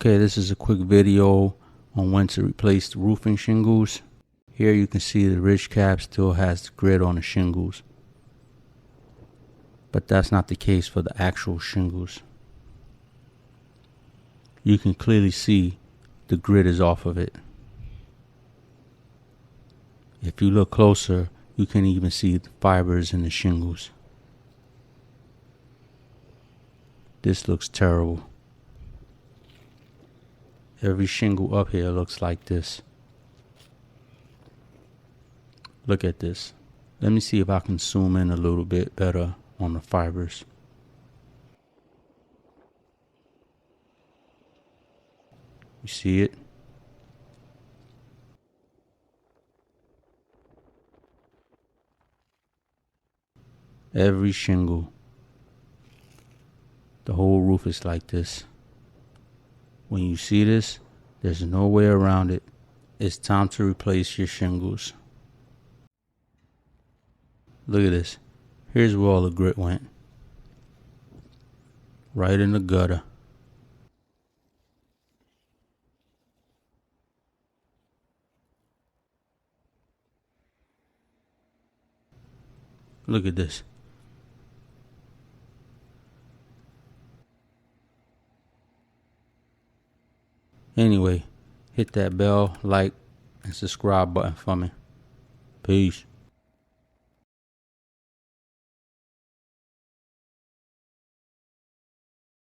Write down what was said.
Okay, this is a quick video on when to replace the roofing shingles. Here you can see the ridge cap still has the grit on the shingles, but that's not the case for the actual shingles. You can clearly see the grit is off of it. If you look closer, you can even see the fibers in the shingles. This looks terrible. Every shingle up here looks like this. Look at this. Let me see if I can zoom in a little bit better on the fibers. You see it? Every shingle. The whole roof is like this. When you see this, there's no way around it. It's time to replace your shingles. Look at this. Here's where all the grit went. Right in the gutter. Look at this. Anyway, hit that bell, like, and subscribe button for me. Peace.